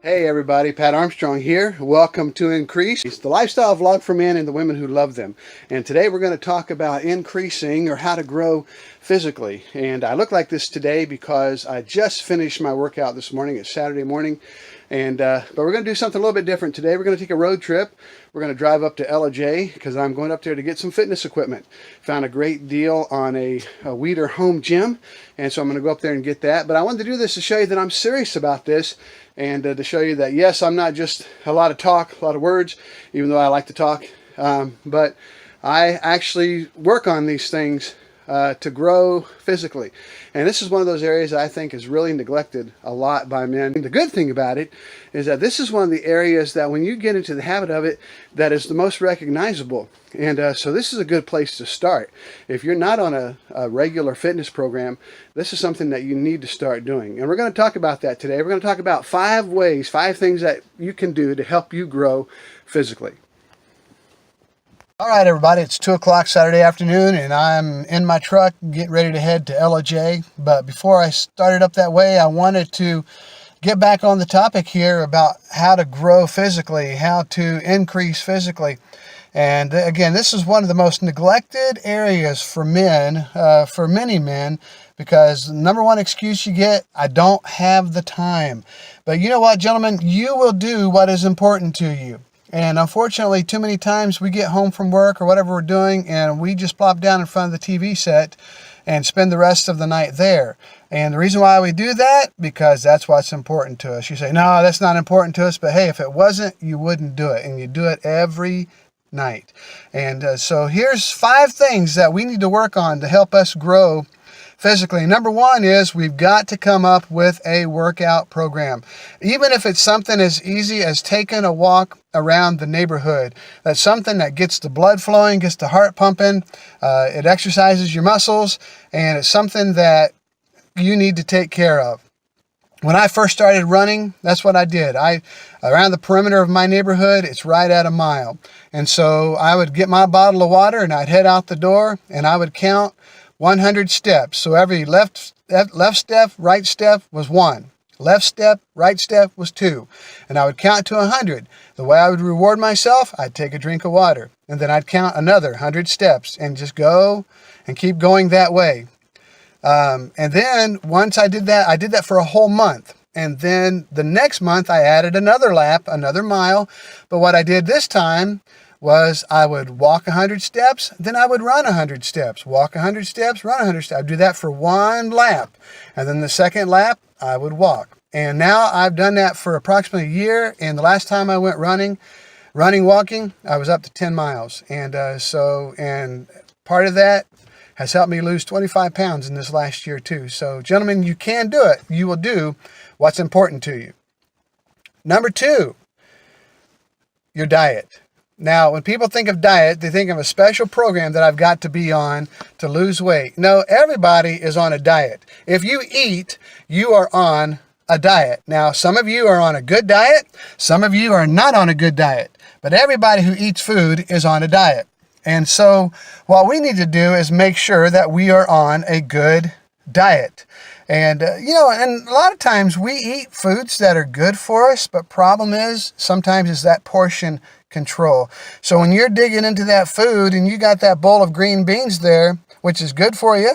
Hey everybody, Pat Armstrong here. Welcome to Increase. It's the lifestyle vlog for men and the women who love them. And today we're going to talk about increasing or how to grow physically. And I look like this today because I just finished my workout this morning. It's Saturday morning. But we're going to do something a little bit different today. We're going to take a road trip. We're going to drive up to Ellijay because I'm going up there to get some fitness equipment. Found a great deal on a Weider home gym, and so I'm going to go up there and get that. But I wanted to do this to show you that I'm serious about this, and to show you that yes, I'm not just a lot of talk, a lot of words, even though I like to talk, but I actually work on these things to grow physically. And this is one of those areas I think is really neglected a lot by men. And the good thing about it is that this is one of the areas that when you get into the habit of it, that is the most recognizable. And so this is a good place to start. If you're not on a regular fitness program, this is something that you need to start doing. And we're going to talk about that today. We're going to talk about 5 things that you can do to help you grow physically. All right, everybody, it's 2 o'clock Saturday afternoon, and I'm in my truck getting ready to head to Ellijay. But before I started up that way, I wanted to get back on the topic here about how to grow physically, how to increase physically. And again, this is one of the most neglected areas for men, for many men, because the number one excuse you get, I don't have the time. But you know what, gentlemen, you will do what is important to you. And unfortunately, too many times we get home from work or whatever we're doing and we just plop down in front of the TV set and spend the rest of the night there. And the reason why we do that, because that's what's important to us. You say, no, that's not important to us. But hey, if it wasn't, you wouldn't do it. And you do it every night. And so here's 5 things that we need to work on to help us grow physically. Number 1 is we've got to come up with a workout program. Even if it's something as easy as taking a walk around the neighborhood. That's something that gets the blood flowing, gets the heart pumping, it exercises your muscles, and it's something that you need to take care of. When I first started running, that's what I did. Around the perimeter of my neighborhood, it's right at a mile. And so I would get my bottle of water and I'd head out the door and I would count 100 steps. So every left step, right step was 1. Left step, right step was 2. And I would count to 100. The way I would reward myself, I'd take a drink of water. And then I'd count another 100 steps and just go and keep going that way. And then once I did that for a whole month. And then the next month I added another lap, another mile. But what I did this time was I would walk 100 steps, then I would run 100 steps. Walk 100 steps, run 100 steps. I'd do that for 1 lap. And then the second lap, I would walk. And now I've done that for approximately a year. And the last time I went walking, I was up to 10 miles. And part of that has helped me lose 25 pounds in this last year too. So gentlemen, you can do it. You will do what's important to you. Number 2, your diet. Now, when people think of diet, they think of a special program that I've got to be on to lose weight. No, everybody is on a diet. If you eat, you are on a diet. Now, some of you are on a good diet. Some of you are not on a good diet. But everybody who eats food is on a diet. And so what we need to do is make sure that we are on a good diet. And, and a lot of times we eat foods that are good for us, but problem is sometimes it's that portion control. So when you're digging into that food and you got that bowl of green beans there, which is good for you,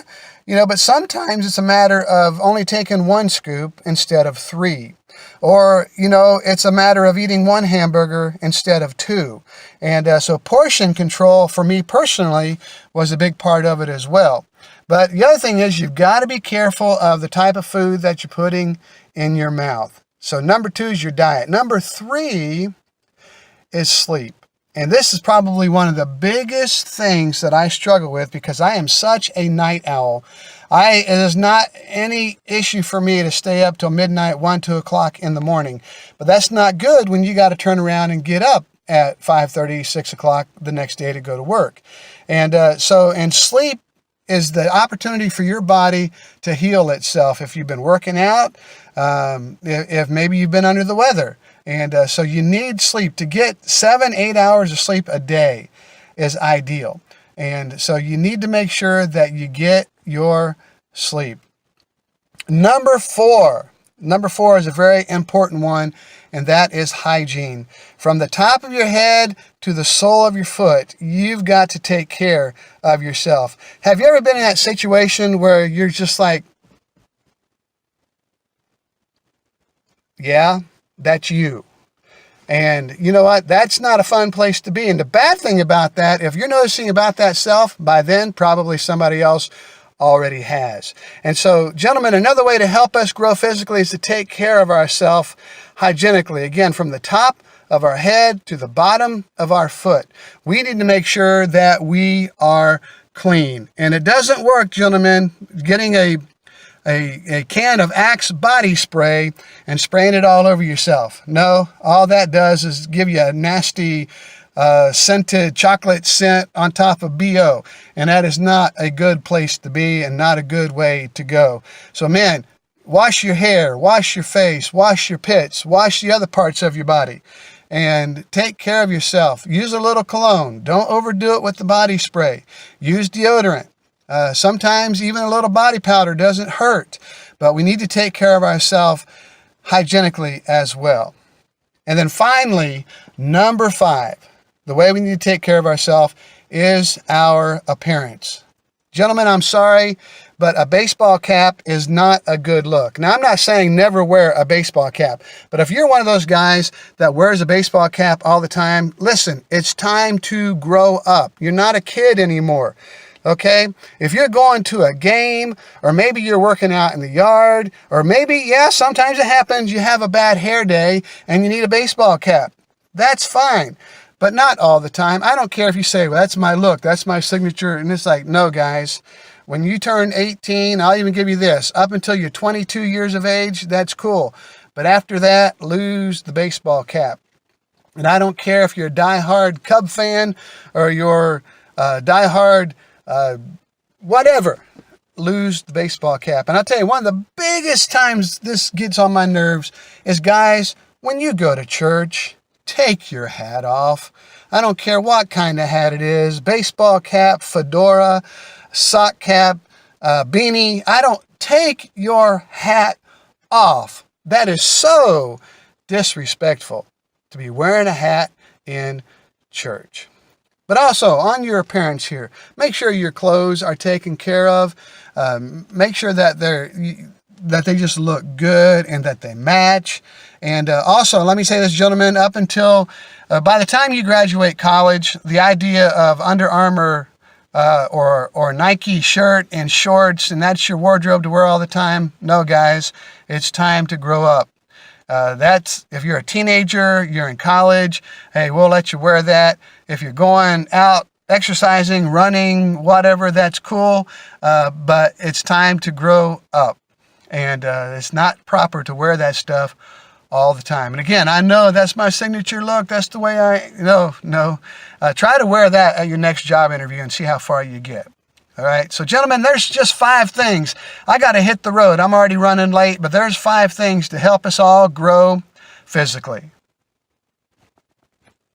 but sometimes it's a matter of only taking 1 scoop instead of 3. Or, it's a matter of eating 1 hamburger instead of 2. And so portion control for me personally was a big part of it as well. But the other thing is you've got to be careful of the type of food that you're putting in your mouth. So number 2 is your diet. Number 3 is sleep. And this is probably one of the biggest things that I struggle with because I am such a night owl. It is not any issue for me to stay up till midnight, 1, 2 o'clock in the morning. But that's not good when you got to turn around and get up at 5:30, 6 o'clock the next day to go to work. And sleep is the opportunity for your body to heal itself. If you've been working out, if maybe you've been under the weather. And so you need sleep. To get 7-8 hours of sleep a day is ideal. And so you need to make sure that you get your sleep. Number four is a very important one, and that is hygiene. From the top of your head to the sole of your foot, you've got to take care of yourself. Have you ever been in that situation where you're just like, yeah, that's you? And you know what? That's not a fun place to be. And the bad thing about that, if you're noticing about that self, by then probably somebody else already has. And so, gentlemen, another way to help us grow physically is to take care of ourselves hygienically. Again, from the top of our head to the bottom of our foot. We need to make sure that we are clean. And it doesn't work, gentlemen, getting a can of Axe body spray and spraying it all over yourself. No, all that does is give you a nasty scented chocolate scent on top of BO. And that is not a good place to be and not a good way to go. So man, wash your hair, wash your face, wash your pits, wash the other parts of your body. And take care of yourself. Use a little cologne. Don't overdo it with the body spray. Use deodorant. Sometimes even a little body powder doesn't hurt, but we need to take care of ourselves hygienically as well. And then finally, number 5, the way we need to take care of ourselves is our appearance. Gentlemen, I'm sorry, but a baseball cap is not a good look. Now, I'm not saying never wear a baseball cap, but if you're one of those guys that wears a baseball cap all the time, listen, it's time to grow up. You're not a kid anymore. Okay, if you're going to a game, or maybe you're working out in the yard, or maybe, yeah, sometimes it happens, you have a bad hair day and you need a baseball cap. That's fine, but not all the time. I don't care if you say, well, that's my look, that's my signature. And it's like, no, guys, when you turn 18, I'll even give you this, up until you're 22 years of age, that's cool. But after that, lose the baseball cap. And I don't care if you're a diehard Cub fan or you're a diehard whatever, lose the baseball cap. And I'll tell you, one of the biggest times this gets on my nerves is, guys, when you go to church, take your hat off. I don't care what kind of hat it is, baseball cap, fedora, sock cap, beanie. Take your hat off. That is so disrespectful to be wearing a hat in church. But also, on your appearance here, make sure your clothes are taken care of. Make sure that they just look good and that they match. And also, let me say this, gentlemen, up until by the time you graduate college, the idea of Under Armour or Nike shirt and shorts, and that's your wardrobe to wear all the time. No, guys, it's time to grow up. That's if you're a teenager, you're in college, hey, we'll let you wear that. If you're going out exercising, running, whatever, that's cool. But it's time to grow up. And it's not proper to wear that stuff all the time. And again, I know that's my signature look. That's the way no. Try to wear that at your next job interview and see how far you get. All right. So, gentlemen, there's just 5 things. I got to hit the road. I'm already running late, but there's 5 things to help us all grow physically.